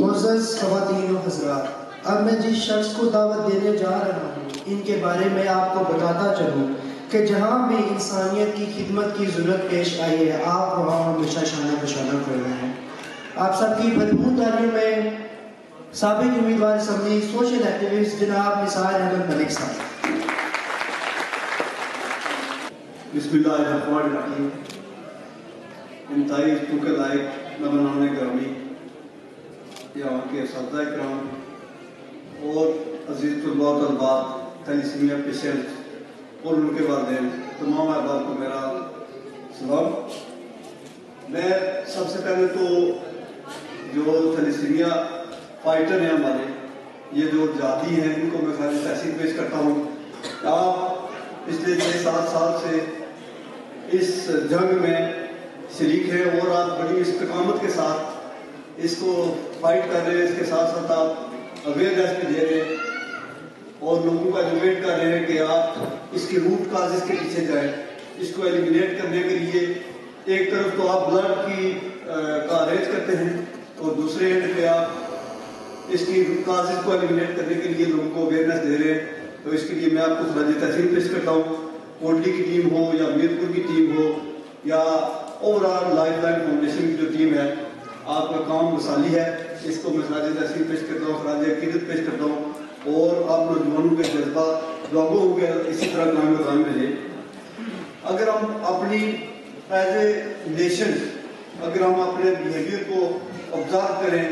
معزز خواتین و حضرات، اب میں جس شخص کو دعوت دینے جا رہا ہوں ان کے بارے میں آپ کو بتاتا چلوں کہ جہاں بھی انسانیت کی خدمت کی ضرورت پیش آئی ہے آپ وہاں ہمیشہ شانہ بشانہ کر رہے ہیں۔ آپ سب کی بھرپور تعلیم میں سابق امیدوار اسمبلی سوشل ایکٹیوسٹ جناب نثار احمد ملک صاحب۔ بسم اللہ الرحمن الرحیم۔ انتہائی حقوق لائق مہمانان گرامی، یہاں کے اساتذہ کرام اور عزیز طلباء و طالبات، تھیلیسیمیا پیشنٹ اور ان کے والدین، تمام احباب کو میرا سلام۔ میں سب سے پہلے تو جو تھیلیسیمیا فائٹر ہیں ہمارے، یہ جو جہادی ہیں، ان کو میں خراج تحسین پیش کرتا ہوں۔ آپ پچھلے 6-7 سال سے اس جنگ میں شریک ہیں اور آپ بڑی استقامت کے ساتھ اس کو فائٹ کر رہے ہیں۔ اس کے ساتھ ساتھ آپ اویئرنیس بھی دے رہے ہیں اور لوگوں کو ایجوکیٹ کر رہے ہیں کہ آپ اس کی روٹ کازز کے پیچھے جائیں۔ اس کو ایلیمینیٹ کرنے کے لیے ایک طرف تو آپ بلڈ کی کا ارینج کرتے ہیں اور دوسرے اینڈ پہ آپ اس کی روٹ کازز کو ایلیمینیٹ کرنے کے لیے لوگوں کو اویئرنیس دے رہے ہیں۔ تو اس کے لیے میں آپ کو خراج تحسین پیش کرتا ہوں۔ کوٹلی کی ٹیم ہو یا میرپور کی ٹیم ہو یا over all life line foundation کی جو ٹیم ہے، آپ کا کام مثالی ہے۔ اس کو میں خراج تحسین پیش کرتا ہوں، خراج عقیدت پیش کرتا ہوں اور آپ نوجوانوں کے جذبہ لوگوں ہو گیا اسی طرح کام کا کام بھیجیں۔ اگر ہم اپنی ایز اے نیشن اگر ہم اپنے بیہیویئر کو آبزرو کریں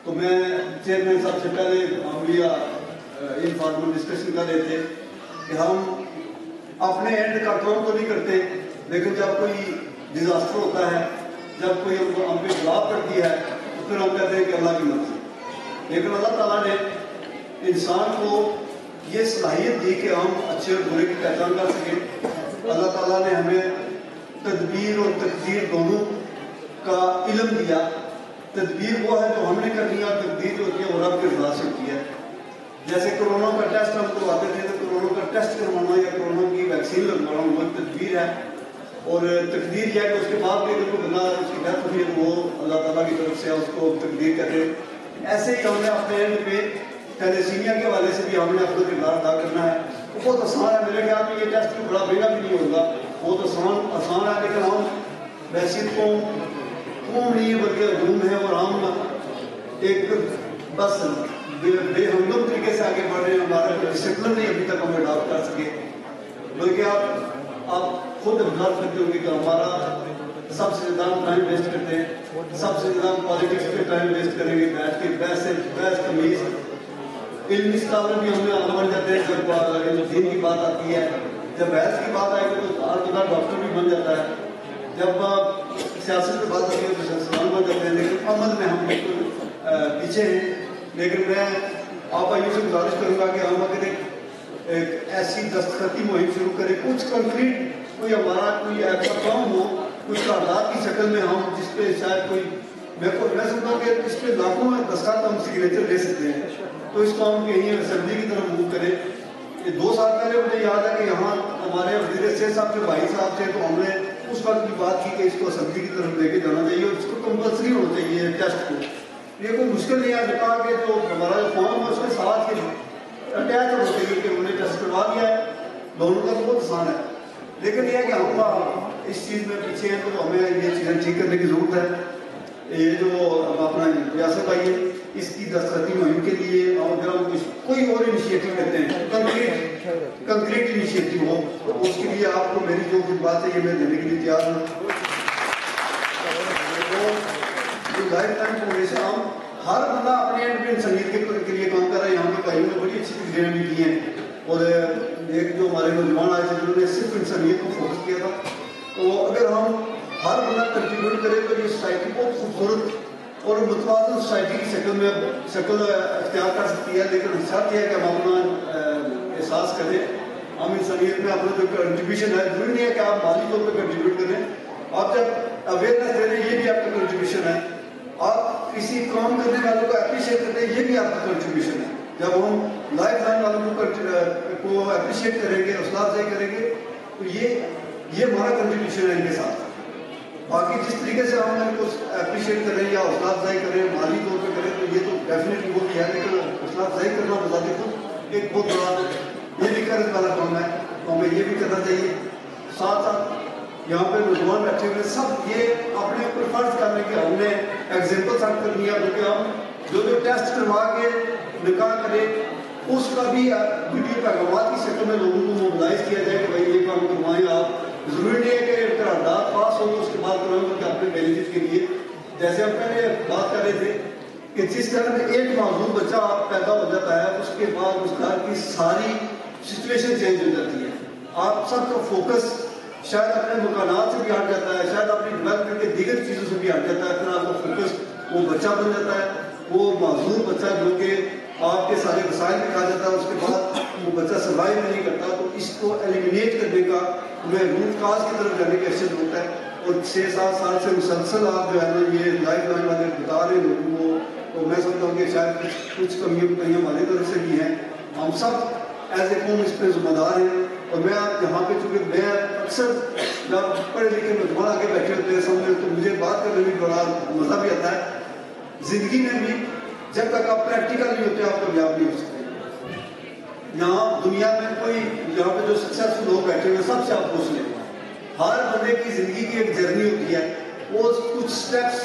تو میں چیئرمین صاحب سے پہلے معمولیہ انفارمل ڈسکشن کر رہے تھے کہ ہم اپنے اینڈ کا کام تو نہیں کرتے، لیکن جب کوئی ڈیزاسٹر ہوتا ہے، جب کوئی ہم پہ بلا پڑتی ہے تو پھر ہم کہتے ہیں کہ اللہ کی مرضی۔ لیکن اللہ تعالیٰ نے انسان کو یہ صلاحیت دی کہ ہم اچھے اور برے کی پہچان کر سکیں۔ اللہ تعالیٰ نے ہمیں تدبیر اور تقدیر دونوں کا علم دیا۔ تدبیر وہ ہے جو ہم نے کرنی ہے اور تقدیر جو ہوتی ہے وہ رب کے رضا سے ہوتی ہے۔ جیسے کرونا کا ٹیسٹ ہم کرواتے تھے تو کرونا کا ٹیسٹ کروانا یا کرونا کی ویکسین لگوانا وہ تدبیر ہے، اور تقدیر یہ ہے کہ اس کے بعد بھی اگر کوئی بندہ اس کی ڈیتھ ہوئی ہے تو وہ اللہ تعالیٰ کی طرف سے اس کو تقدیر کہتے ہیں۔ ایسے ہی ہم نے اپنے اینڈ پہ تھیلیسیمیا کے حوالے سے بھی ہم نے اپنا کردار ادا کرنا ہے۔ وہ بہت آسان ہے، میرے خیال میں یہ ٹیسٹ بھی بڑا مہنگا بھی نہیں ہوگا، بہت آسان ہے، لیکن ہم ویسے تو قوم نہیں ہے بلکہ ہجوم ہے اور ہم ایک بس بے ہمدم طریقے سے آگے بڑھ رہے ہیں۔ ہمارا کوئی ڈسپلن نہیں ابھی تک ہم اڈاپٹ کر سکے، بلکہ آپ خود ابزرو کرتے ہوں گے کہ ہمارا سب سے زیادہ ہم ٹائم ویسٹ کرتے ہیں، سب سے زیادہ ہم پالیٹکس پہ ٹائم ویسٹ کریں گے، بیٹھ کے بحث تمیز علمی اسکالر بھی ہم نے آگے بڑھ جاتے ہیں۔ جب دین کی بات آتی ہے، جب بحث کی بات آئے گی تو ہر بندہ ڈاکٹر بھی بن جاتا ہے، جب سیاست کی بات آتی ہے تو سیاستدان بن جاتے ہیں، لیکن عمل میں ہم بالکل پیچھے ہیں۔ لیکن میں آپ آئیوں سے گزارش کروں گا کہ ہم اگر ایک ایسی دستخطی مہم شروع کریں، کچھ کنکریٹ کوئی ہمارا کوئی ایسا کام ہو، کچھ تعداد کی شکل میں ہم جس پہ شاید کوئی میں سمجھتا ہوں کہ اس پہ لاکھوں میں دستخط ہم سگنیچر لے سکتے ہیں، تو اس کو ہم کہیں اسمبلی کی طرف موو کریں۔ یہ 2 سال پہلے مجھے یاد ہے کہ یہاں ہمارے وزیر صحت صاحب کے بھائی صاحب تھے تو ہم نے اس وقت کی بات کی کہ اس کو اسمبلی کی طرف لے کے جانا چاہیے اور اس کو کمپلسری ہونا چاہیے ٹیسٹ کو۔ یہ کوئی مشکل نہیں ہے، کہا کہ جو ہمارا جو فارم ہے اس کے ساتھ ہی اٹیچ ہونا چاہیے کہ انہوں نے ٹیسٹ کروا دیا ہے، دونوں کا بہت آسان ہے۔ لیکن یہ ہے کہ ہم اس چیز میں پیچھے ہیں تو ہمیں یہ چیزیں ٹھیک کرنے کی ضرورت ہے۔ یہ جو ہم اپنا ریاست آئی ہے اس کی دستخطی مہم کے لیے اگر ہم کوئی اور انیشیٹو کرتے ہیں، کنکریٹ انیشیٹو ہو، تو اس کے لیے آپ کو میری جو بات ہے یہ میں دینے کے لیے تیار ہوں۔ لائف ٹائم فاؤنڈیشن ہم ہر بندہ اپنے اینڈ پہ انسانیت کے لیے کام کر رہا ہے۔ یہاں کے بھائیوں نے بڑی اچھی تقریریں بھی کی ہیں اور ایک جو ہمارے نوجوان آئے تھے جنہوں نے صرف انسانیت کو فوکس کیا تھا، تو اگر ہم ہر بندہ کنٹریبیوٹ کرے تو یہ سوسائٹی بہت خوبصورت اور متوازن سوسائٹی کی شکل اختیار کر سکتی ہے۔ لیکن شرط یہ ہے کہ ہم اپنا احساس کریں، ہم انسانیت میں اپنا جو کنٹریبیوشن ہے، ضروری نہیں ہے کہ آپ مالی طور پہ کنٹریبیوٹ کریں، آپ جب اویئرنیس دے رہے ہیں یہ بھی آپ کا کنٹریبیوشن ہے، آپ کسی کام کرنے والوں کو اپریشیٹ کرتے ہیں یہ بھی آپ کا کنٹریبیوشن ہے۔ جب ہم لائف لائن والوں کو اپریشیٹ کریں گے، حوصلہ افزائی کریں گے تو یہ ہمارا کنٹریبیوشن ہے ان کے ساتھ۔ باقی جس طریقے سے ہم ان کو اپریشیٹ کریں یا حوصلہ افزائی کریں، مالی طور پہ کریں، تو डेफिनेटली वो किया, लेकिन हौसला अफजाई करना बजाते खुद एक बहुत बड़ा ये भी करने वाला काम है, तो हमें ये भी करना चाहिए। साथ साथ यहाँ पे नौजवान बैठे हुए सब ये अपने ऊपर फर्ज कर लें कि हमने एग्जाम्पल सेट करनी है, क्योंकि हम जो टेस्ट करवा के निकाह करें उसका भी वीडियो पैगाम की शक्ल में लोगों को मोबिलाइज किया जाए कि भाई ये काम करवाएं आप। ज़रूरी नहीं है कि करारदाद पास हो तो उसके बाद करवाएं, क्योंकि अपने बेनिफिट के लिए, जैसे हम पहले बात कर रहे थे कि जिस तरह से एक मासूम बच्चा पैदा हो जाता है उसके बाद उस घर की सारी सिचुएशन चेंज हो जाती है। आप सबका फोकस शायद अपने मकानात से भी हट जाता है, शायद अपनी डेवलपमेंट के दीगर चीज़ों से भी हट जाता है, फिर आपका फोकस वो बच्चा बन जाता है, वो मासूम बच्चा जो कि आपके सारे वसाइल में खा जाता है, उसके बाद वो बच्चा सर्वाइव नहीं करता। तो इसको एलिमिनेट करने का हमें रूट काज की तरफ जाने की अवसर होता है। और 6-7 साल से मुसलसल आप जो है ना ये लाइफ लाइन वाले बता रहे लोगों को, तो मैं समझता हूँ कि शायद कुछ कमियाँ हमारी तरफ से भी हैं। हम सब एज ए कौम इस पर जिम्मेदार हैं। और मैं आप यहाँ पे चूँकि मैं अक्सर जब पढ़े लिखे नौजवान आगे बैठे होते हैं समझे, तो मुझे बात करने में बड़ा मज़ा भी आता है। ज़िंदगी में भी जब तक आप प्रैक्टिकल नहीं होते आप कामयाब नहीं हो सकते। यहाँ दुनिया में कोई यहाँ पे जो सक्सेसफुल लोग बैठे हुए सबसे आप पूछ लें, हर बंदे की ज़िंदगी की एक जर्नी होती है, वो कुछ स्टेप्स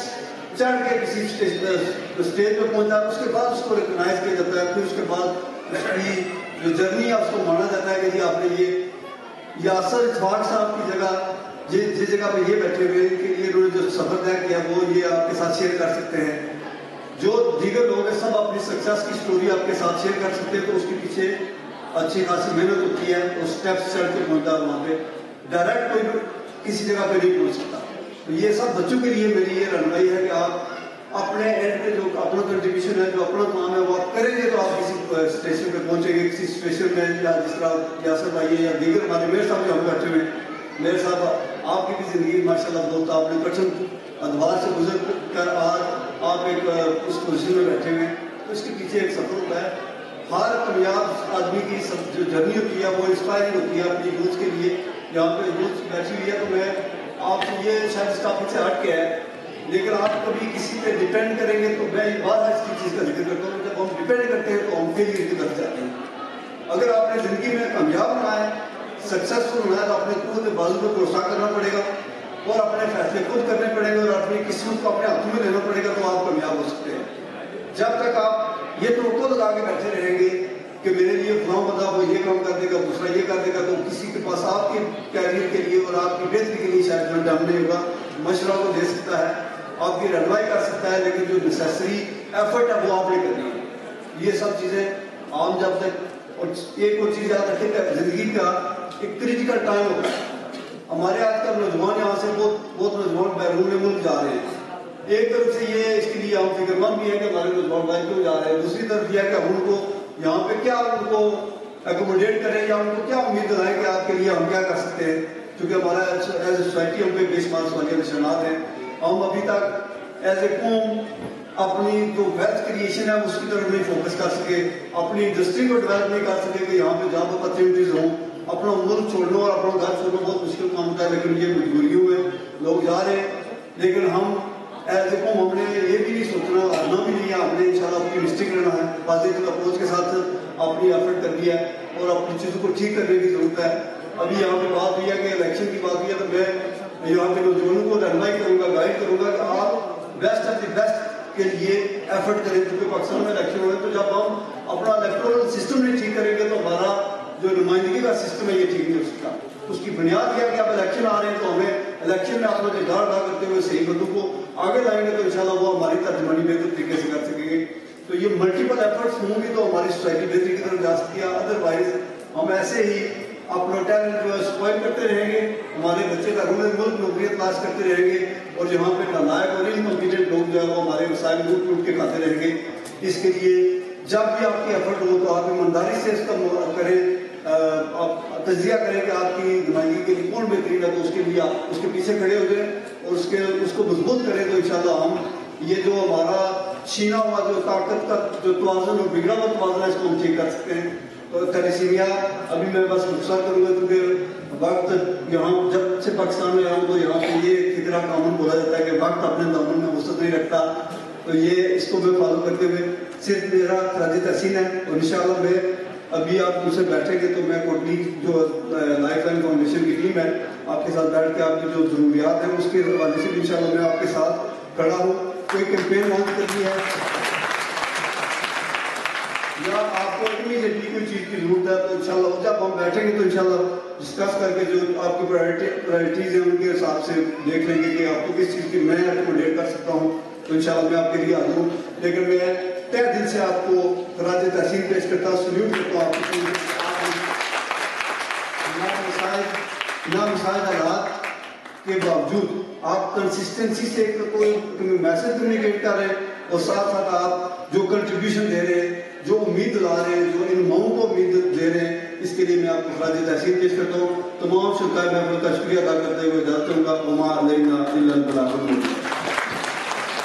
चढ़ के किसी स्टेज पे पहुँचा, उसके बाद उसको रिकॉग्नाइज किया जाता है, फिर उसके बाद उसकी जो जर्नी है उसको माना जाता है कि जी आपने ये यासर इत्तफाक साहब की जगह जिस जगह पे ये बैठे हुए हैं कि ये उन्होंने जो सफ़र तय किया वो ये आपके साथ शेयर कर सकते हैं। जो दीगर लोग हैं सब अपनी सक्सेस की स्टोरी आपके साथ शेयर कर सकते हैं, तो उसके पीछे अच्छी खासी मेहनत होती है, तो स्टेप्स चढ़ के पहुँचता है वहाँ पे, डायरेक्ट कोई किसी जगह पे नहीं पहुँच सकता। तो ये सब बच्चों के लिए मेरी ये रहनुमाई है कि आप अपने एंड पे जो अपना कंट्रीब्यूशन है, जो अपना काम है वो आप करेंगे तो आप किसी स्टेशन पे पहुँचेंगे, किसी सिचुएशन में, या जिस तरह यासर भाई है या दीगर हमारे मेरे साहब जो हम बैठे हुए मेरे साहब आपकी भी ज़िंदगी माशाल्लाह बहुत आपने कठिन अदवार से गुजर कर आज आप एक उस पोजिशन में बैठे हुए हैं, तो इसके पीछे एक सफ़र होता है। हर कामयाब आदमी की सब जो जर्नी होती है वो इंस्पायरिंग होती है अपनी यूथ के लिए। यहाँ पे यूथ बैठी हुई है, तो मैं आपसे ये शायद इस टॉपिक से हट के है, लेकिन आप कभी किसी पे डिपेंड करेंगे तो मैं एक बार इस चीज़ का जिक्र करता हूँ, जब हम डिपेंड करते हैं तो हम फेलियर की तरफ जाते हैं। अगर आपने ज़िंदगी में कामयाब होना है, सक्सेसफुल होना है, तो अपने खुद बाजू पर भरोसा करना पड़ेगा और अपने फैसले खुद करने पड़ेंगे और अपनी किस्मत को अपने हाथों में लेना पड़ेगा, तो आप कामयाब हो सकते हैं। जब तक आप ये टोटो लगा के बैठे रहेंगे कि मेरे लिए फलां बंदा वो ये काम कर देगा, दूसरा ये कर देगा, तो किसी के पास आपके कैरियर के लिए और आपकी बेहतरी के लिए शायद जो डम नहीं होगा, मशवरा को दे सकता है, आपकी रहनुमाई कर सकता है, लेकिन जो नेसेसरी एफर्ट है वो आपने करनी है। ये सब चीज़ें आम जब तक, और एक और चीज़ याद रखें, ज़िंदगी का एक क्रिटिकल टाइम होता है। हमारे आजकल नौजवान यहाँ से बहुत नौजवान बैरून मुल्क जा रहे हैं। एक तरफ से ये इसके लिए हम फिक्रमंद भी है कि हमारे नौजवान भाई क्यों जा रहे हैं, दूसरी तरफ यह है कि हम उनको यहाँ पे क्या उनको एकोमोडेट करें या उनको क्या उम्मीद दिलाएं कि आपके लिए हम क्या कर सकते हैं, क्योंकि हमारा एज ए सोसाइटी हम पे बेशुमार सवालिया निशानात हैं। हम अभी तक एज ए कौम अपनी जो वेल्थ क्रिएशन है उसकी तरफ नहीं फोकस कर सके, अपनी इंडस्ट्री को डेवलप नहीं कर सके कि यहाँ पे जॉब अपॉर्चुनिटीज हों। अपना मुल्क छोड़ना और अपना घर छोड़ना बहुत मुश्किल काम होता है, लेकिन ये मजबूरियों में लोग जा रहे हैं। लेकिन हम एज ए कौम हमने ये भी नहीं सोचना, हारना भी नहीं है, हमने इंशाल्लाह ऑप्टिमिस्टिक रहना है, पॉजिटिव अप्रोच के साथ अपनी एफर्ट करनी है और अपनी चीज़ों को ठीक करने की जरूरत है। अभी यहाँ पे बात हुई है कि इलेक्शन की बात हुई है, तो मैं यहाँ के नौजवानों को रहनुमाई करूँगा, गाइड करूँगा कि आप बेस्ट ऑफ द बेस्ट के लिए एफर्ट करें, क्योंकि पाकिस्तान में इलेक्शन हुए, तो जब हम अपना इलेक्टोरल सिस्टम नहीं ठीक करेंगे तो हमारा जो नुमाइंदगी का सिस्टम है ये ठीक नहीं हो सकता। उसकी बुनियाद यह है कि आप इलेक्शन आ रहे हैं, तो हमें इलेक्शन में अपना किरदार अदा करते हुए सही बंदों को आगे लाएंगे, तो इंशाल्लाह वो हमारी तर्जुमानी बेहतर तरीके से कर सकेंगे। तो ये मल्टीपल एफर्ट्स होंगी तो हमारी सोसाइटी बेहतरी की तरफ जा सकती है। अदरवाइज हम ऐसे ही अपना टैलेंट जो है स्पॉइल करते रहेंगे, हमारे बच्चे का रूरल मुल्क नौकरियाँ तलाश करते रहेंगे, और जहाँ पे नालायक और इनकॉम्पिटेंट लोग जो है वो हमारे वसाइल लूट लूट के खाते रहेंगे। इसके लिए जब भी आपकी एफर्ट हो तो आप ईमानदारी से इसका करें, आप तजिया करें कि आपकी नुमाइंदगी के लिए कौन बेहतरीन है, तो उसके लिए आप उसके पीछे खड़े हो जाए और उसको मजबूत करें, तो इंशाल्लाह हम ये जो हमारा छीना हुआ जो ताकत का जो तवाज़ुन और बिगड़ा हुआ तवाज़ुन है इसको हम ठीक कर सकते हैं। तो थैलेसीमिया अभी मैं बस मुख्तसर करूँगा, क्योंकि वक्त यहाँ जब से पाकिस्तान में आऊँ तो यहाँ पे ये फिक्रा कानून बोला जाता है कि वक्त अपने दामन में वसत नहीं रखता, तो ये इसको मैं फॉलो करते हुए صرف میرا خراج تحسین ہے، اور انشاءاللہ میں ابھی آپ مجھ سے بیٹھیں گے تو میں کوٹلی جو لائف لائن فاؤنڈیشن کی ٹیم ہے آپ کے ساتھ بیٹھ کے آپ کی جو ضروریات ہیں اس کے حوالے سے بھی انشاءاللہ میں آپ کے ساتھ کھڑا ہوں. کوئی کیمپین لانچ کرنی ہے یا آپ کو امیڈیٹلی کوئی چیز کی ضرورت ہے تو انشاءاللہ جب ہم بیٹھیں گے تو انشاءاللہ ڈسکس کر کے جو آپ کی پرائرٹیز ہیں ان کے حساب سے دیکھ لیں گے کہ آپ کو کس چیز کی میں ایکوموڈیٹ کر سکتا ہوں. تو انشاءاللہ میں آپ کے لیے حاضر ہوں. لیکن میں تہ دل سے آپ کو خراج تحسین پیش کرتا ہوں، سلیوٹ کرتا ہوں. آپ کو نامساعد حالات کے باوجود آپ کنسسٹنسی سے کوئی میسج کمیونیکیٹ کر رہے ہیں اور ساتھ ساتھ آپ جو کنٹریبیوشن دے رہے ہیں، جو امید لا رہے ہیں، جو ان ماؤں کو امید دے رہے ہیں، اس کے لیے میں آپ کو خراج تحسین پیش کرتا ہوں. تمام شرکائے محفل کا شکریہ ادا کرتے ہوئے اجازت دوں گا. وما علینا الا البلاغ المبین.